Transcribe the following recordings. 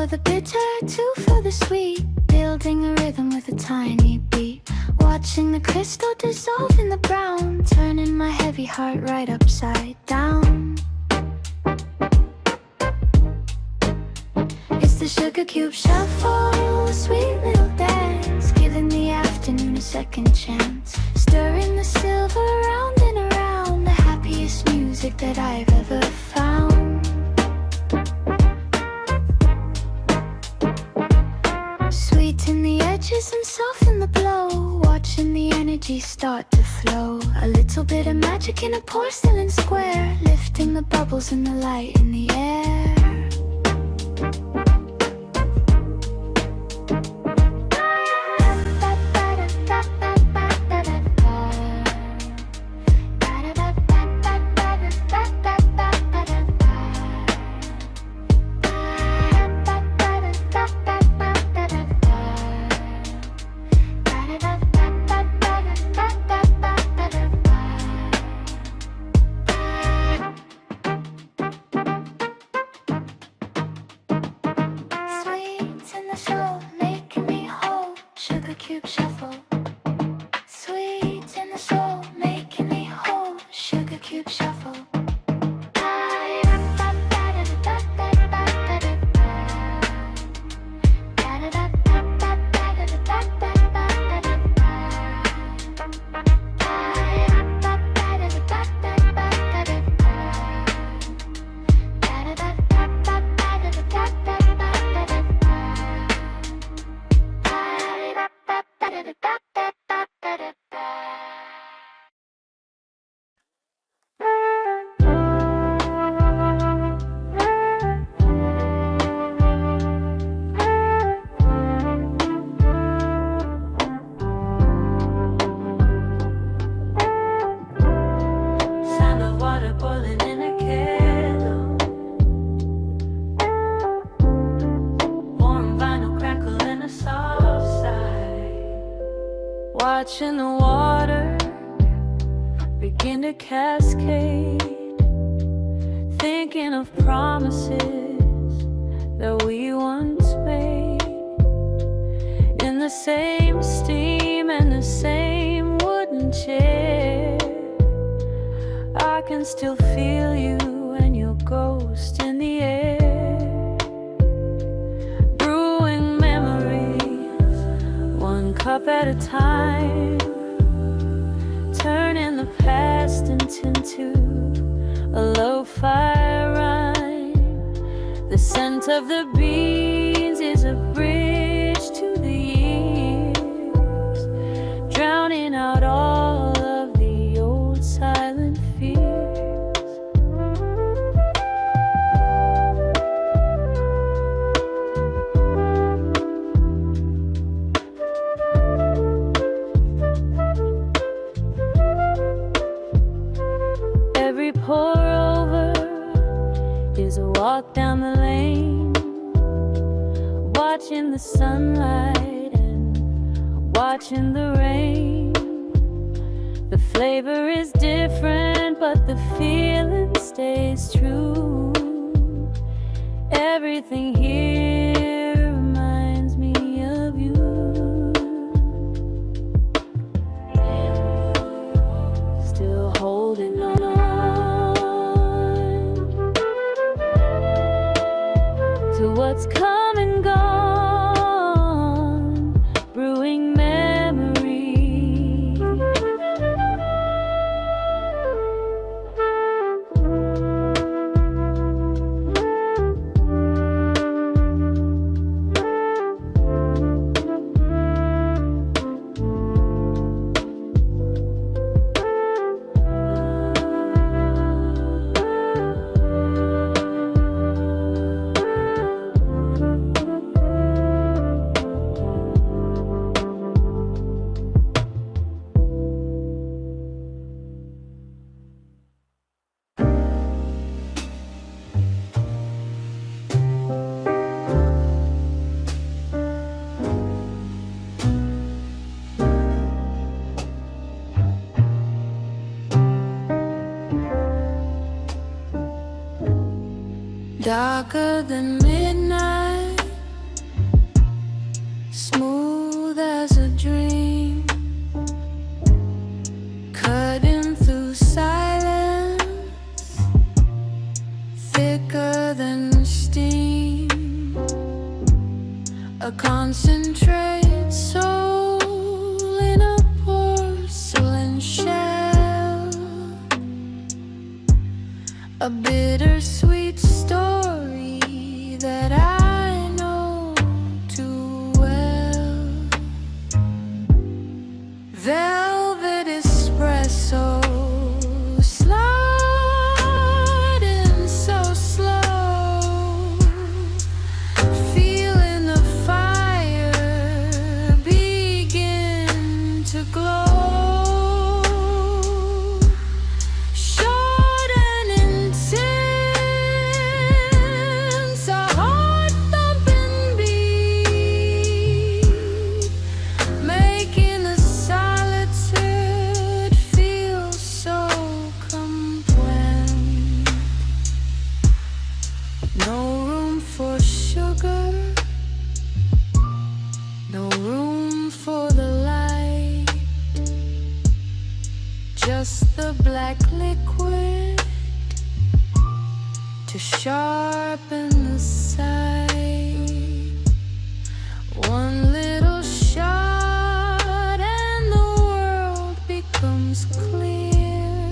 for the bitter, two for the sweet, building a rhythm with a tiny beat. Watching the crystal dissolve in the brown, turning my heavy heart right upside down. It's the sugar cube shuffle, a sweet little dance, giving the afternoon a second chance. Stirring the silver round and around, the happiest music that I've ever found. Sweeten the edges and soften the blow, watching the energy start to flow. A little bit of magic in a porcelain square, lifting the bubbles and the light in the air. Watching the water begin to cascade, thinking of promises that we once made. In the same steam and the same wooden chair, I can still feel you and your ghost in the air. Brewing memories, one cup at a time, turning the past into a lo-fi rhyme. The scent of the beans is a bridge to the years, drowning out all of the old silent fears. Every pour over is a walk down the lane, watching the sunlight and watching the rain. The flavor is different, but the feeling stays true. Everything here reminds me of you. Still holding on to what's come and gone, brewing memory. Darker than midnight, smooth as a dream, cutting through silence, thicker than steam, a concentrate soul in a porcelain shell, a bittersweet story that I know too well. Velvet espresso, sliding so slow, feeling the fire begin to glow. Short and intense, a heart-thumping beat, making the solitude feel so complete. No room for sugar, no room for the light, just the black liquid to sharpen the sight. One little shot and the world becomes clear,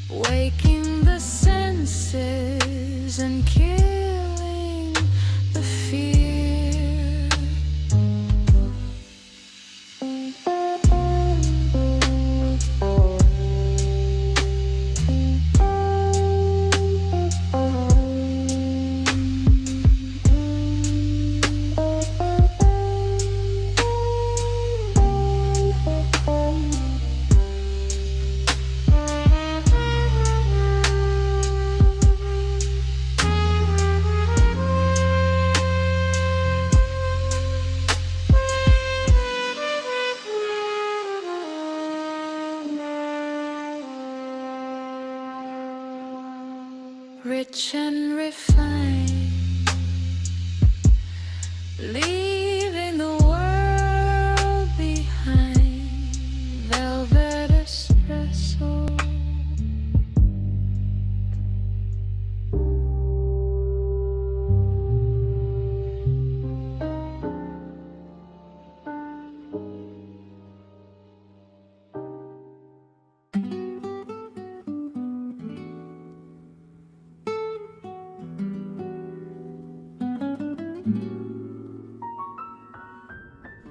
waking the senses and killing the fear. Rich and refined, leaving the world behind. Velvet espresso.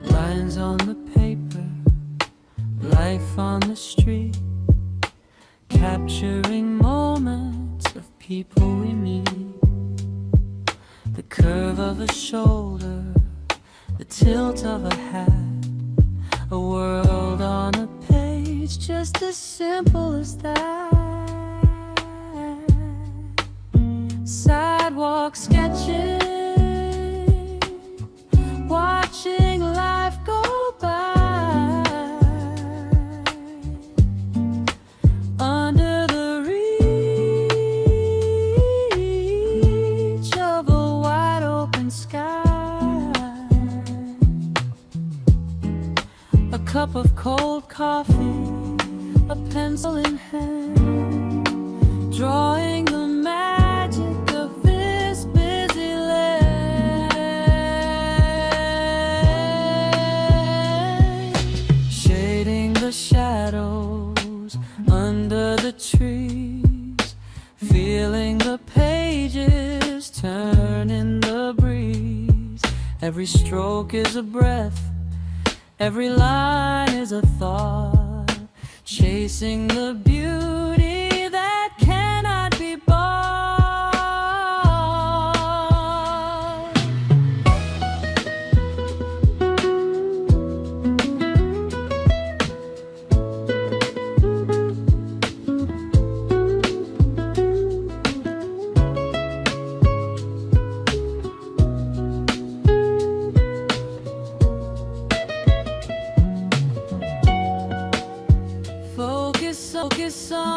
Lines on the paper, life on the street, capturing moments of people we meet. The curve of a shoulder, the tilt of a hat, a world on a page, just as simple as that. Sidewalk sketches, watching life go by, under the reach of a wide open sky. A cup of cold coffee, a pencil in hand, drawing the magic of this busy land, shading the shadows under the trees, feeling the pages turn in the breeze. Every stroke is a breath, every line is a thought, chasing the beauty that cannot be bought. Focus on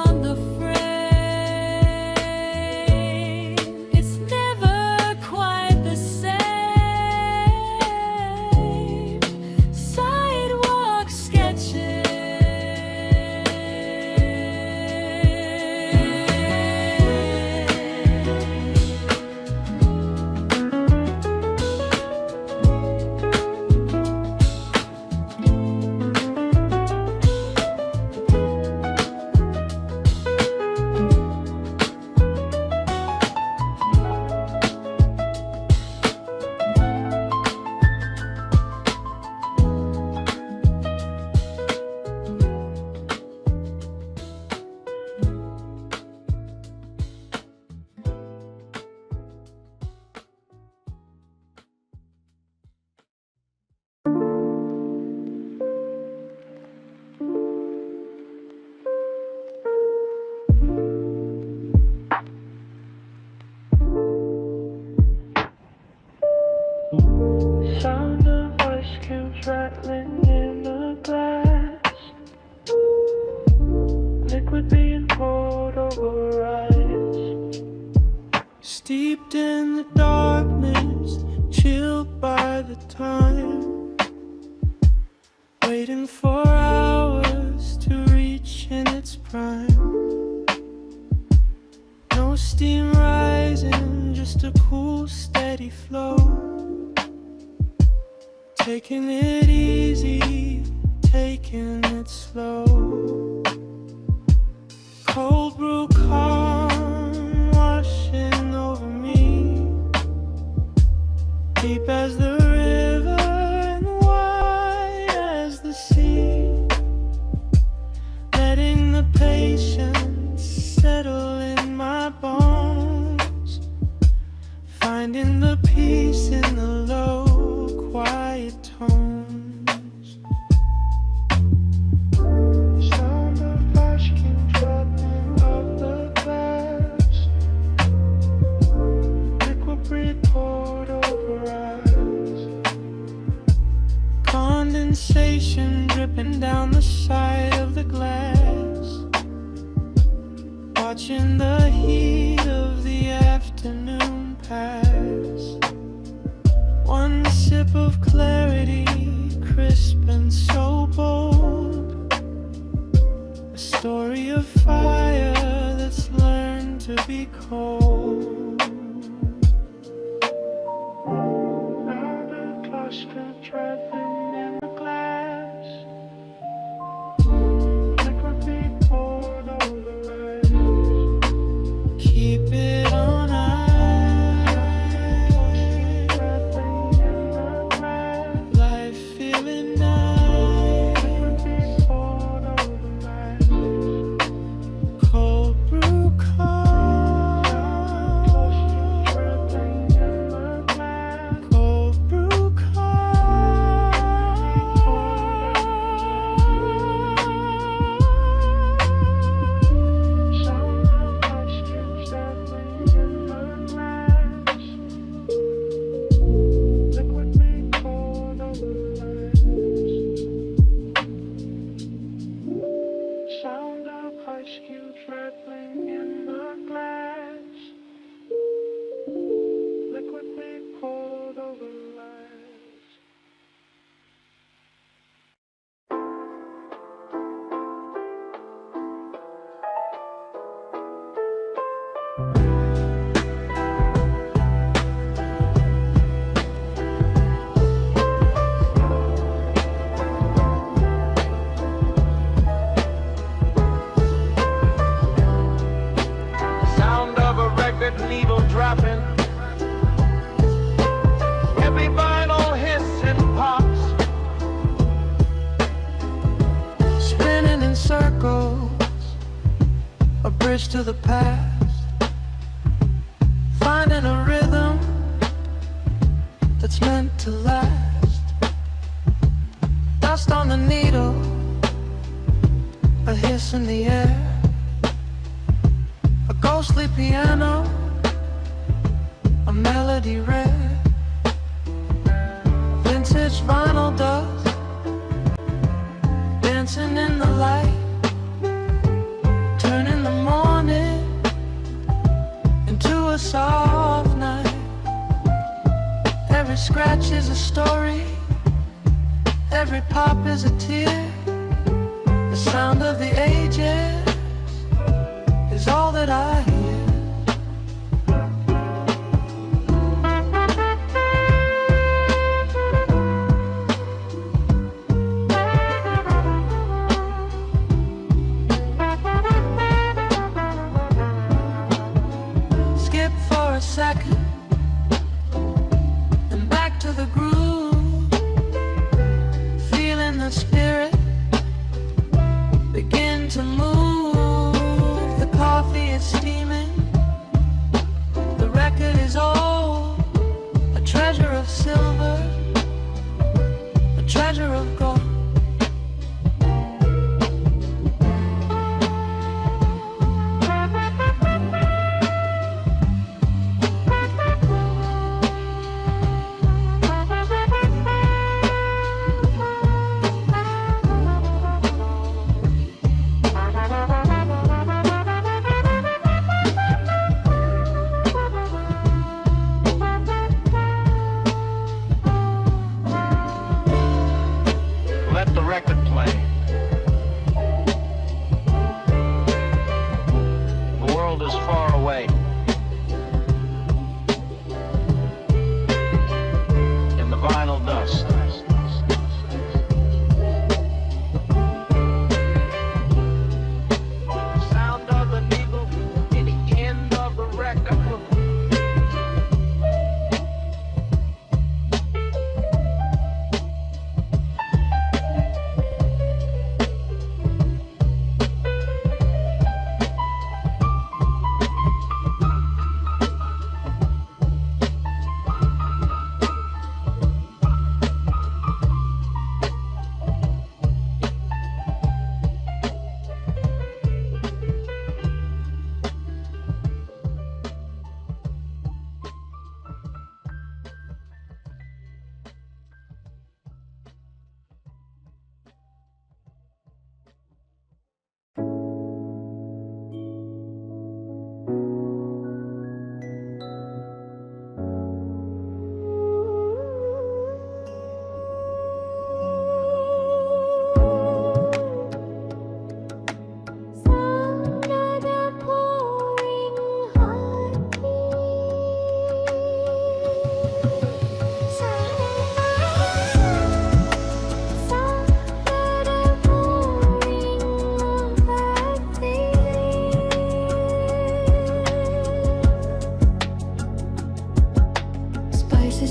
Sound of ice cubes rattling in a glass. Liquid being poured over ice. Steeped in the darkness, chilled by the time. Waiting for hours to reach in its prime. No steam rising, just a cool, steady flow. Taking it easy, taking it slow. Cold brew calm washing over me. Deep as the river and wide as the sea. Letting the patience settle in my bones. Finding the peace in the low, quiet tones. Sound of flash cubes dropping off the glass. Liquid breed poured over eyes. Condensation dripping down the side of the glass. Watching the heat of the afternoon pass. One sip of clarity, crisp and so bold. A story of fire that's learned to be cold. Now the cluster trapping in the glass. Liquid being poured over ice. Keep it on ice. Trapping in the glass. Life feeling nice. Liquid being poured over ice. Cold brew calm. Trapping in the glass. Cold brew calm. Sound of ice cubes dancing in the glass. Liquid being poured over ice. Sound of ice cubes rattling in the glass. Liquid being poured over ice. Sound of a record needle dropping. Every vinyl hits and pops. Spinning in circles, a bridge to the past. Finding a rhythm that's meant to last. Dust on the needle, a hiss in the air. A ghostly piano, a melody rare. Vintage vinyl dust, dancing in the light. Turning the morning into a soft night. Every scratch is a story, every pop is a tear. The sound of the ages is all that I hear. Skip for a second and back to the groove. Feeling the spirit begin to move. The coffee is steaming. final dust. Sound of the needle in the end of the record.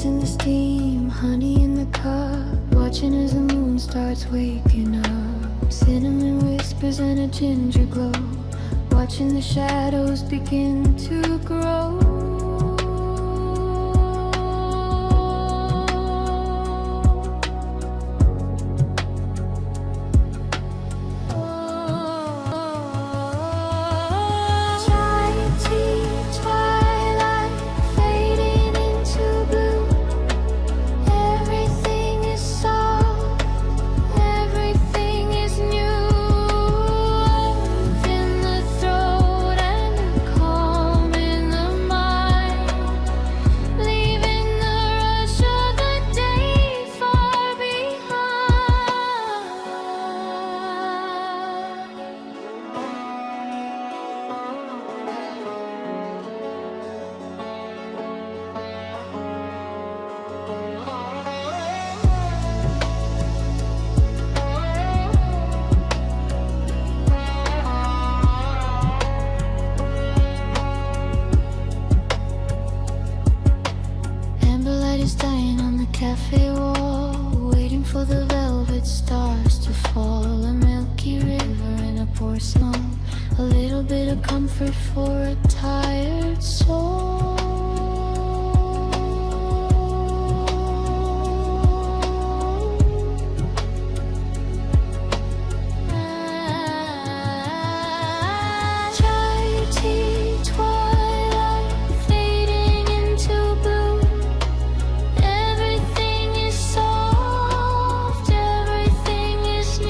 In the steam, honey in the cup, watching as the moon starts waking up. Cinnamon whispers and a ginger glow, watching the shadows begin to grow. Cafe wall, waiting for the velvet stars to fall. A milky river and a pour snow, a little bit of comfort for a tired soul. Chai tea, twilight, fading into blue. Everything is soft, everything is new.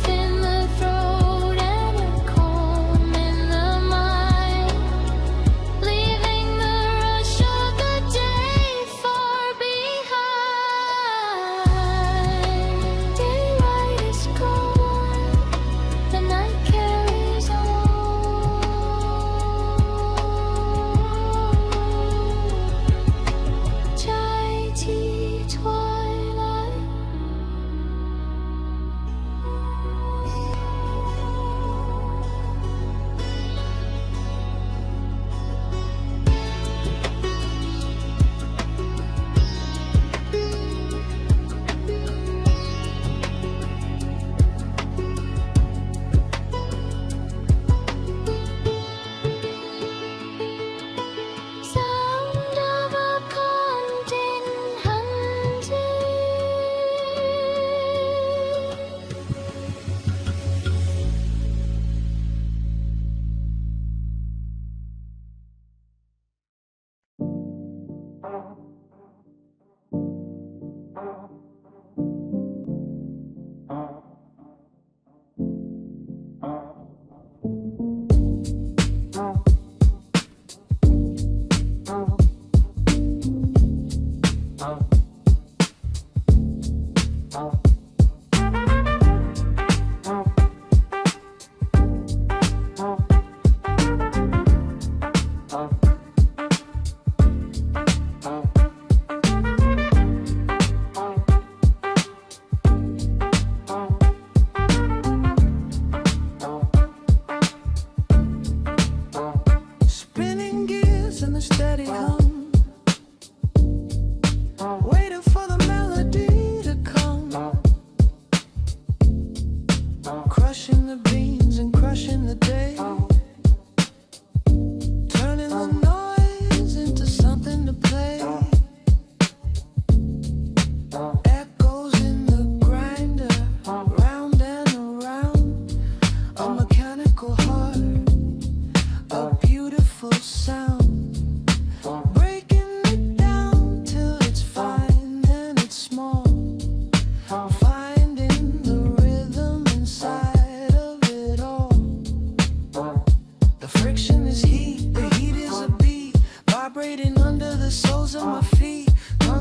In the throat and a calm in the mind, leaving the rush of the day far behind. Daylight is gone, the night carries on. Chai tea, twilight. Sound of a hunting.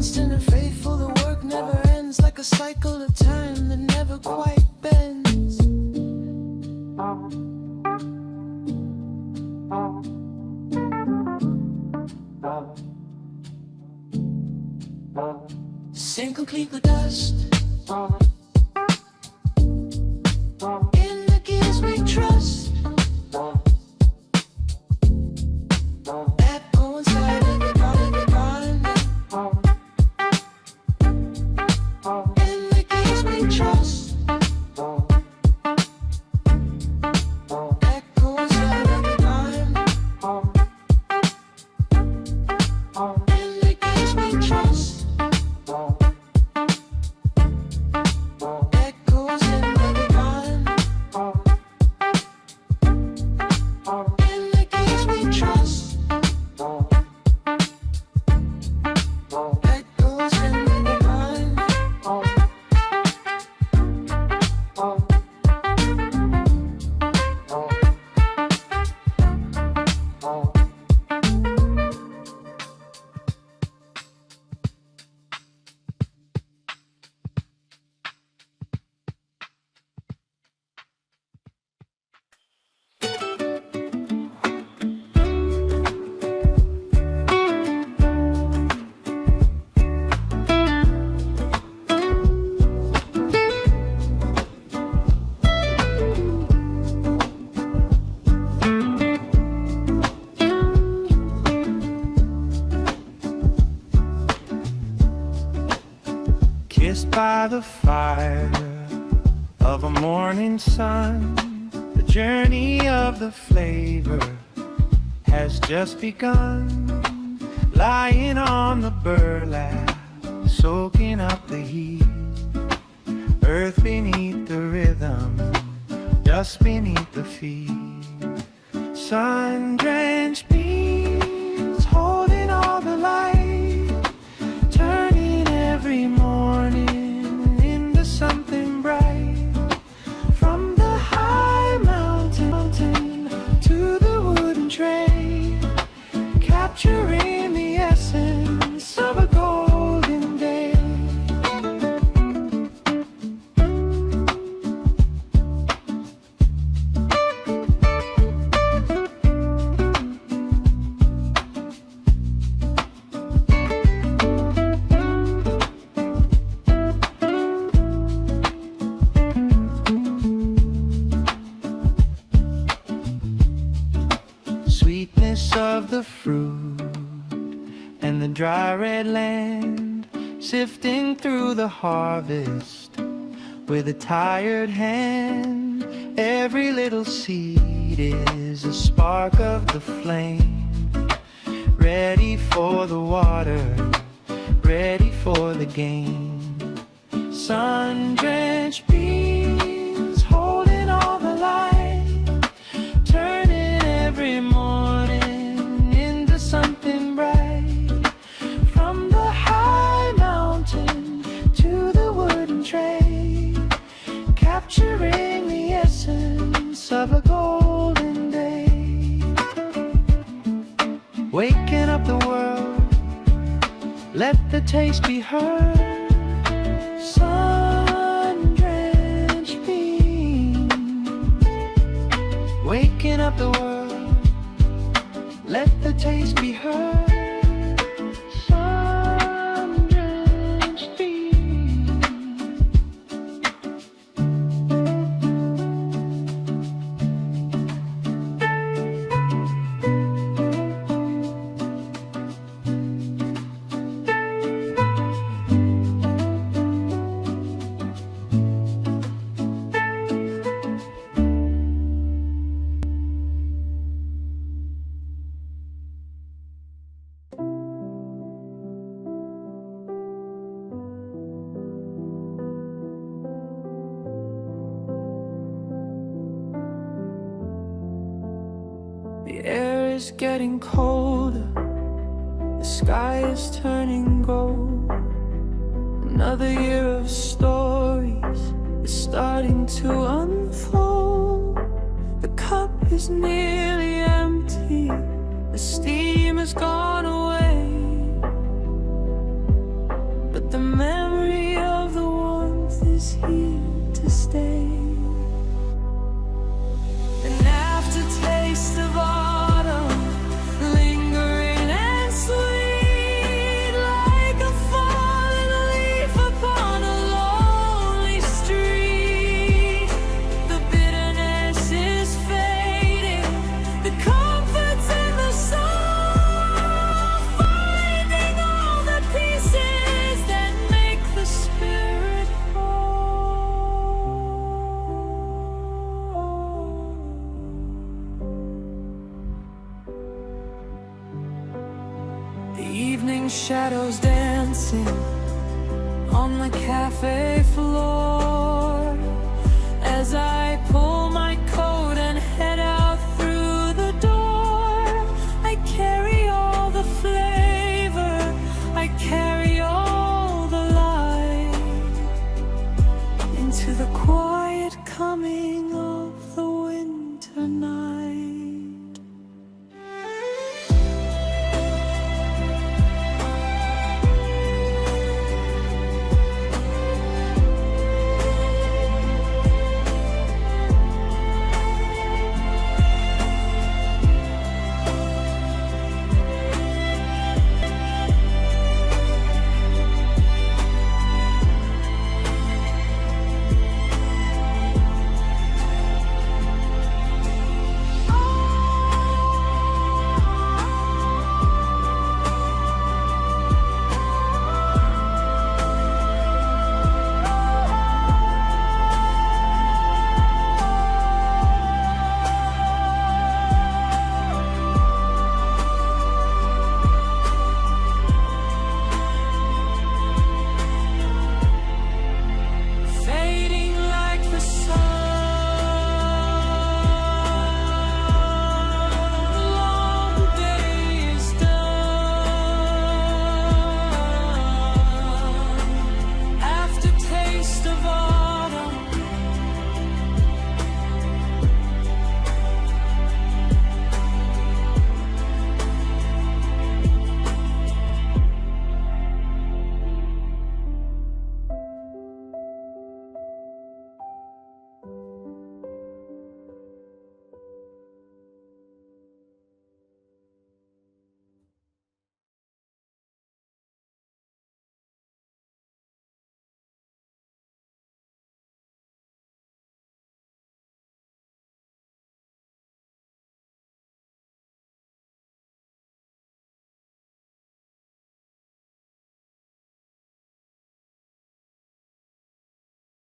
constant and faithful, the work never ends, like a cycle of time that never quite bends. Sink complete the dust in the gears we trust. Echo inside of the garden. In the gears we trust. Echo inside of the garden. In the gears we trust. Echoes in the garden. In the gears we trust. Echoes in the garden. Kissed by the fire of a morning sun, the journey of the flavor has just begun. Lying on the burlap, soaking up the heat, earth beneath the rhythm, dust beneath the feet. Sun-drenched beams holding all the light, turning every morning into something bright. From the high mountain to the wooden tray, capturing the essence of a golden day. Sweetness of the fruit and the dry red land, sifting through the harvest with a tired hand. Every little seed is a spark of the flame, ready for the water, ready for the game. Sun-drenched beams holding all the light, turning every morning into something bright. From the high mountain to the wooden tray, capturing the essence of a golden day. Waking up the world, let the taste be heard. Sun-drenched beams, waking up the world, let the taste be heard. Sun-drenched beams. The air is getting colder, the sky is turning gold. Another year of stories is starting to unfold. The cup is nearly empty, the steam has gone away. The memory of the warmth is here to stay. An aftertaste of autumn, lingering and sweet, like a fallen leaf upon a lonely street. The bitterness is fading, the comfort's in the soul, finding all the pieces that make the spirit whole. The evening shadows dancing